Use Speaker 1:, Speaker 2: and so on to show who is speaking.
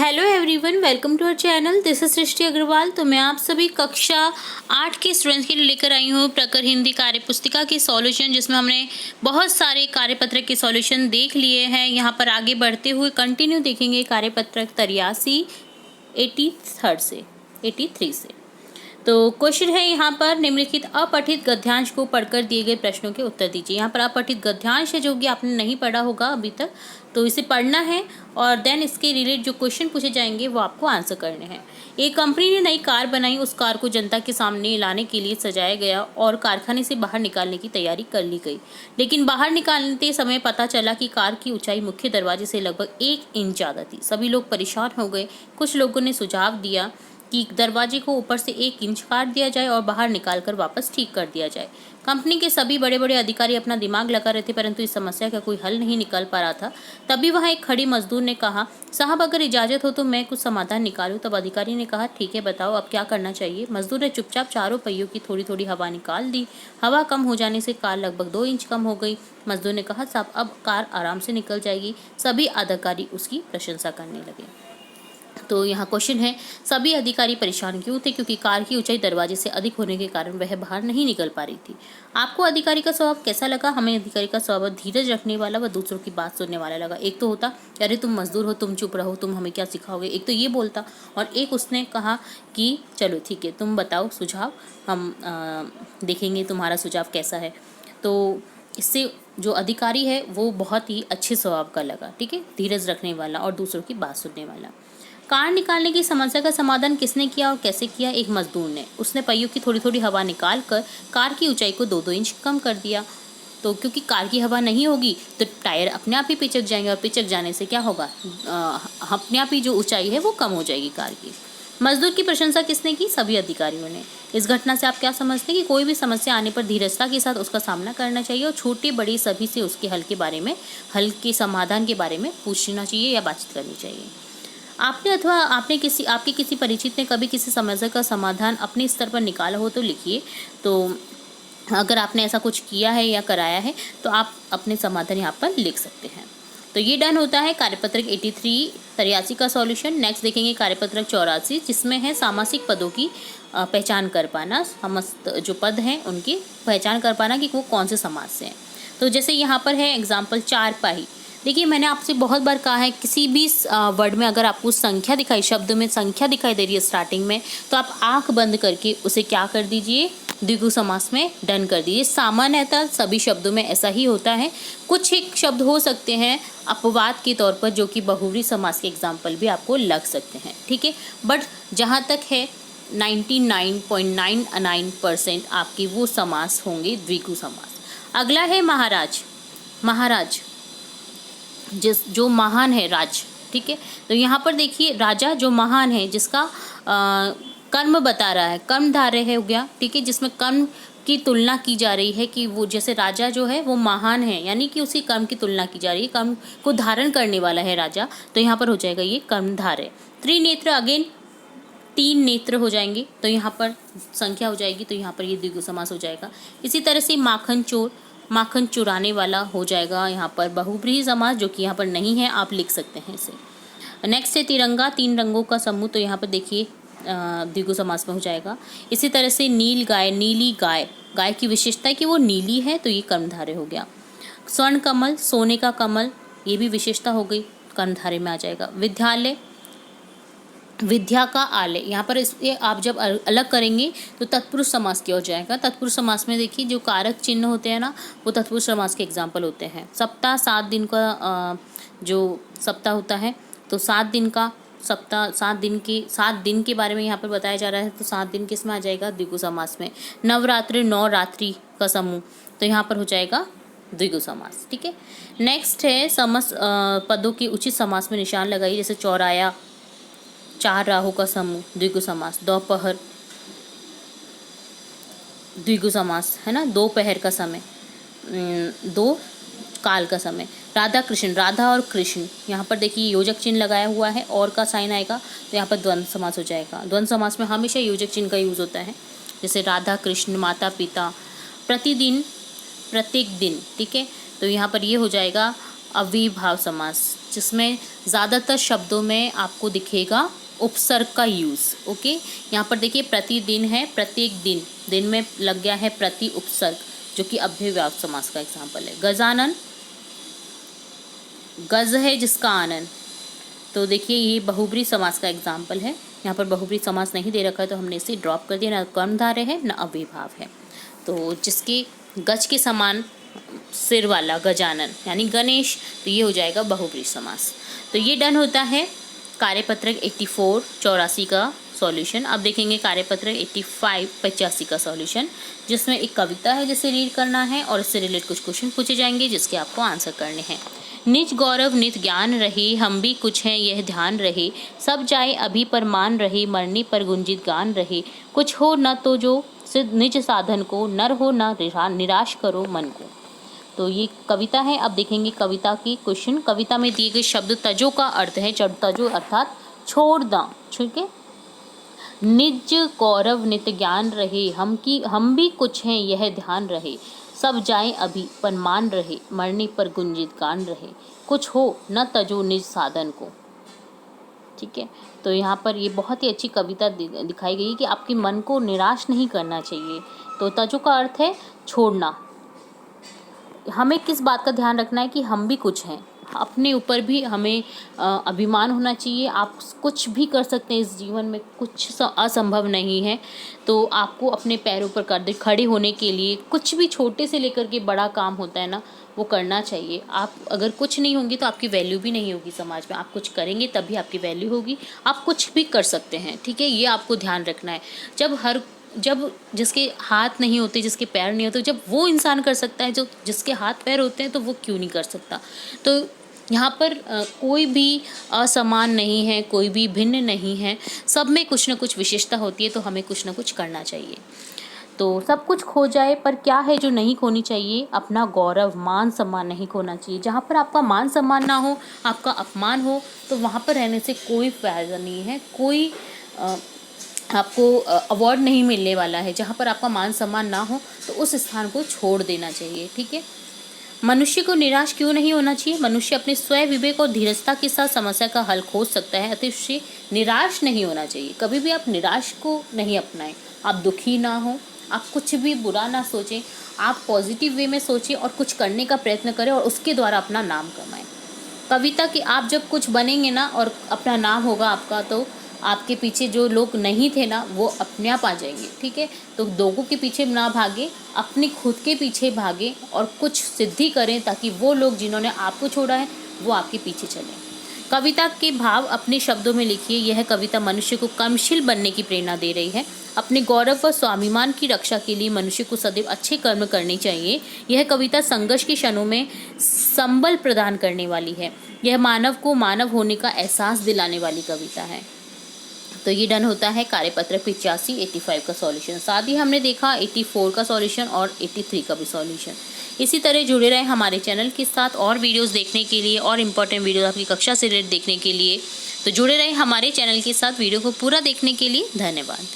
Speaker 1: Hello everyone, welcome to our channel. This is Srishti Agarwal. तो मैं आप सभी कक्षा 8 के स्टूडेंट्स के लिए लेकर आई हूँ प्रकर हिंदी कार्य पुस्तिका की सॉल्यूशन, जिसमें हमने बहुत सारे कार्यपत्रक के सॉल्यूशन देख लिए हैं। यहाँ पर आगे बढ़ते हुए कंटिन्यू देखेंगे कार्यपत्रक 83 83 से। तो क्वेश्चन है यहाँ पर, निम्नलिखित अपठित गद्यांश को पढ़कर दिए गए प्रश्नों के उत्तर दीजिए। यहाँ पर अपठित गद्यांश है जो कि आपने नहीं पढ़ा होगा अभी तक, तो इसे पढ़ना है और देन इसके रिलेटेड जो क्वेश्चन पूछे जाएंगे वो आपको आंसर करने हैं। एक कंपनी ने नई कार बनाई, उस कार को जनता के सामने लाने के लिए सजाया गया और कारखाने से बाहर निकालने की तैयारी कर ली गई। लेकिन बाहर निकालते समय पता चला कि कार की ऊंचाई मुख्य दरवाजे से लगभग 1 इंच ज़्यादा थी। सभी लोग परेशान हो गए। कुछ लोगों ने सुझाव दिया कि दरवाजे को ऊपर से 1 इंच काट दिया जाए और बाहर निकालकर वापस ठीक कर दिया जाए। कंपनी के सभी बड़े बड़े अधिकारी अपना दिमाग लगा रहे थे, परंतु इस समस्या का कोई हल नहीं निकल पा रहा था। तभी वहाँ एक खड़ी मजदूर ने कहा, साहब अगर इजाज़त हो तो मैं कुछ समाधान निकालूं। तब अधिकारी ने कहा, ठीक है बताओ अब क्या करना चाहिए। मजदूर ने चुपचाप चारों पहियों की थोड़ी थोड़ी हवा निकाल दी। हवा कम हो जाने से कार लगभग 2 इंच कम हो गई। मजदूर ने कहा, साहब अब कार आराम से निकल जाएगी। सभी अधिकारी उसकी प्रशंसा करने लगे। तो यहाँ क्वेश्चन है, सभी अधिकारी परेशान क्यों थे? क्योंकि कार की ऊंचाई दरवाजे से अधिक होने के कारण वह बाहर नहीं निकल पा रही थी। आपको अधिकारी का स्वभाव कैसा लगा? हमें अधिकारी का स्वभाव धीरज रखने वाला व दूसरों की बात सुनने वाला लगा। एक तो होता, अरे तुम मजदूर हो, तुम चुप रहो, तुम हमें क्या सिखाओगे, एक तो ये बोलता, और एक उसने कहा कि चलो ठीक है तुम बताओ सुझाव, हम देखेंगे तुम्हारा सुझाव कैसा है। तो इससे जो अधिकारी है वो बहुत ही अच्छे स्वभाव का लगा, ठीक है, धीरज रखने वाला और दूसरों की बात सुनने वाला। कार निकालने की समस्या का समाधान किसने किया और कैसे किया? एक मजदूर ने। उसने पहियों की थोड़ी थोड़ी हवा निकाल कर कार की ऊंचाई को 2-2 इंच कम कर दिया। तो क्योंकि कार की हवा नहीं होगी तो टायर अपने आप ही पिचक जाएंगे और पिचक जाने से क्या होगा, अपने आप ही जो ऊंचाई है वो कम हो जाएगी कार की। मजदूर की प्रशंसा किसने की? सभी अधिकारियों ने। इस घटना से आप क्या समझते हैं कि कोई भी समस्या आने पर धीरजता के साथ उसका सामना करना चाहिए और छोटे बड़े सभी से उसके हल के समाधान के बारे में पूछना चाहिए या बातचीत करनी चाहिए। आपने आपके किसी परिचित ने कभी किसी समस्या का समाधान अपने स्तर पर निकाला हो तो लिखिए। तो अगर आपने ऐसा कुछ किया है या कराया है तो आप अपने समाधान यहाँ पर लिख सकते हैं। तो ये डन होता है कार्यपत्रक 83 का सॉल्यूशन। नेक्स्ट देखेंगे कार्यपत्रक 84, जिसमें है सामासिक पदों की पहचान कर पाना। समस्त जो पद हैं उनकी पहचान कर पाना कि वो कौन से समास से हैं। तो जैसे यहाँ पर है एग्जाम्पल चारपाई। देखिए मैंने आपसे बहुत बार कहा है, किसी भी वर्ड में अगर आपको संख्या दिखाई, शब्द में संख्या दिखाई दे रही है स्टार्टिंग में, तो आप आंख बंद करके उसे क्या कर दीजिए, द्विगु समास में डन कर दीजिए। सामान्यतः सभी शब्दों में ऐसा ही होता है। कुछ एक शब्द हो सकते हैं अपवाद के तौर पर, जो कि बहुव्रीहि समास के एग्जाम्पल भी आपको लग सकते हैं, ठीक है। बट जहाँ तक है 99.99% आपके वो समास होंगे द्विगु समास। अगला है महाराज। महाराज जो महान है, राज, ठीक है। तो यहाँ पर देखिए राजा जो महान है, जिसका कर्म बता रहा है, कर्मधारय है हो गया, ठीक है, जिसमें कर्म की तुलना की जा रही है कि वो जैसे राजा जो है वो महान है, यानी कि उसी कर्म की तुलना की जा रही है, कर्म को धारण करने वाला है राजा। तो यहाँ पर हो जाएगा ये कर्मधारय। त्रिनेत्र, अगेन 3 नेत्र हो जाएंगे, तो यहाँ पर संख्या हो जाएगी, तो यहाँ पर ये द्विगु समास हो जाएगा। इसी तरह से माखन चोर, माखन चुराने वाला हो जाएगा यहाँ पर बहुव्रीहि समास, जो कि यहाँ पर नहीं है, आप लिख सकते हैं इसे। नेक्स्ट है तिरंगा, 3 रंगों का समूह, तो यहाँ पर देखिए द्विगु समास में हो जाएगा। इसी तरह से नील गाय, नीली गाय, गाय की विशेषता है कि वो नीली है, तो ये कर्मधारय हो गया। स्वर्ण कमल, सोने का कमल, ये भी विशेषता हो गई, कर्मधारय में आ जाएगा। विद्यालय, विद्या का आलय, यहाँ पर इसलिए आप जब अलग करेंगे तो तत्पुरुष समास किया हो जाएगा। तत्पुरुष समास में देखिए जो कारक चिन्ह होते हैं ना, वो तत्पुरुष समास के एग्जाम्पल होते हैं। सप्ताह, 7 दिन का जो सप्ताह होता है, तो 7 दिन का सप्ताह, 7 दिन के बारे में यहाँ पर बताया जा रहा है, तो 7 दिन किस में आ जाएगा, द्विगु समास में। नवरात्रि, 9 रात्रि का समूह, तो यहाँ पर हो जाएगा द्विगु समास, ठीक है। नेक्स्ट है समस्त पदों की उचित समास में निशान लगाइए। जैसे चौराया, 4 राहु का समूह, द्विगु समास। दोपहर, द्विगु समास है ना, दोपहर का समय, 2 काल का समय। राधा कृष्ण, राधा और कृष्ण, यहाँ पर देखिए योजक चिन्ह लगाया हुआ है, और का साइन आएगा, तो यहाँ पर द्वंद्व समास हो जाएगा। द्वंद्व समास में हमेशा योजक चिन्ह का यूज होता है। जैसे राधा कृष्ण, माता पिता, प्रतिदिन, प्रत्येक दिन, ठीक है, तो यहाँ पर ये हो जाएगा अव्ययीभाव समास। जिसमें ज़्यादातर शब्दों में आपको दिखेगा उपसर्ग का यूज़। ओके, यहाँ पर देखिए प्रतिदिन है, प्रत्येक दिन, दिन में लग गया है प्रति उपसर्ग, जो कि अव्ययवाची समास का एग्जाम्पल है। गजानन, गज है जिसका आनंद, तो देखिए ये बहुब्री समास का एग्जाम्पल है। यहाँ पर बहुब्री समास नहीं दे रखा है तो हमने इसे ड्रॉप कर दिया, न कर्मधारय है न अव्ययभाव है। तो जिसके गज के समान सिर वाला गजानन यानी गणेश, तो ये हो जाएगा बहुब्री समास। तो ये डन होता है कार्यपत्रक 84 84 का सॉल्यूशन। अब देखेंगे कार्यपत्रक 85 85 का सॉल्यूशन, जिसमें एक कविता है जिसे रीड करना है और इससे रिलेटेड कुछ क्वेश्चन पूछे जाएंगे जिसके आपको आंसर करने हैं। निज गौरव नित ज्ञान रहे, हम भी कुछ हैं यह ध्यान रहे, सब जाए अभी पर मान रहे, मरने पर गुंजित गान रहे, कुछ हो न तो जो सिद्ध निज साधन को, नर हो न निराश करो मन को। तो ये कविता है। अब देखेंगे कविता की क्वेश्चन। कविता में दिए गए शब्द तजो का अर्थ है तजो अर्थात छोड़ दा, ठीक है। निज गौरव नित ज्ञान रहे, हम भी कुछ हैं यह ध्यान रहे, सब जाए अभी पर मान रहे, मरने पर गुंजित गान रहे, कुछ हो न तजो निज साधन को, ठीक है। तो यहाँ पर ये बहुत ही अच्छी कविता दिखाई गई कि आपके मन को निराश नहीं करना चाहिए। तो तजो का अर्थ है छोड़ना। हमें किस बात का ध्यान रखना है कि हम भी कुछ हैं, अपने ऊपर भी हमें अभिमान होना चाहिए। आप कुछ भी कर सकते हैं इस जीवन में, कुछ असंभव नहीं है। तो आपको अपने पैरों पर खड़े होने के लिए कुछ भी छोटे से लेकर के बड़ा काम होता है ना, वो करना चाहिए। आप अगर कुछ नहीं होंगे तो आपकी वैल्यू भी नहीं होगी समाज में। आप कुछ करेंगे तभी आपकी वैल्यू होगी। आप कुछ भी कर सकते हैं, ठीक है, ये आपको ध्यान रखना है। जब जिसके हाथ नहीं होते, जिसके पैर नहीं होते, जब वो इंसान कर सकता है, जो जिसके हाथ पैर होते हैं, तो वो क्यों नहीं कर सकता। तो यहाँ पर कोई भी असमान नहीं है, कोई भी भिन्न नहीं है, सब में कुछ ना कुछ विशेषता होती है। तो हमें कुछ ना कुछ करना चाहिए। तो सब कुछ खो जाए पर क्या है जो नहीं खोनी चाहिए, अपना गौरव मान सम्मान नहीं खोना चाहिए। जहाँ पर आपका मान सम्मान ना हो, आपका अपमान हो, तो वहाँ पर रहने से कोई फायदा नहीं है, कोई आपको अवार्ड नहीं मिलने वाला है। जहाँ पर आपका मान सम्मान ना हो तो उस स्थान को छोड़ देना चाहिए, ठीक है। मनुष्य को निराश क्यों नहीं होना चाहिए। मनुष्य अपने स्वयं विवेक और धीरजता के साथ समस्या का हल खोज सकता है, अतः उससे निराश नहीं होना चाहिए। कभी भी आप निराश को नहीं अपनाएं। आप दुखी ना हो, आप कुछ भी बुरा ना सोचें, आप पॉजिटिव वे में सोचें और कुछ करने का प्रयत्न करें और उसके द्वारा अपना नाम कमाएं। कविता कि आप जब कुछ बनेंगे ना और अपना नाम होगा आपका, तो आपके पीछे जो लोग नहीं थे ना, वो अपने आप आ जाएंगे, ठीक है। तो लोगों के पीछे ना भागे, अपनी खुद के पीछे भागे और कुछ सिद्धि करें, ताकि वो लोग जिन्होंने आपको छोड़ा है वो आपके पीछे चलें। कविता के भाव अपने शब्दों में लिखिए। यह कविता मनुष्य को कर्मशील बनने की प्रेरणा दे रही है। अपने गौरव व स्वाभिमान की रक्षा के लिए मनुष्य को सदैव अच्छे कर्म करने चाहिए। यह कविता संघर्ष के क्षणों में संबल प्रदान करने वाली है। यह मानव को मानव होने का एहसास दिलाने वाली कविता है। तो ये डन होता है कार्यपत्र 85 85 का सॉल्यूशन। साथ ही हमने देखा 84 का सॉल्यूशन और 83 का भी सॉल्यूशन। इसी तरह जुड़े रहे हमारे चैनल के साथ और वीडियोस देखने के लिए और इम्पोर्टेंट वीडियोस आपकी कक्षा से रिलेटेड देखने के लिए। तो जुड़े रहे हमारे चैनल के साथ। वीडियो को पूरा देखने के लिए धन्यवाद।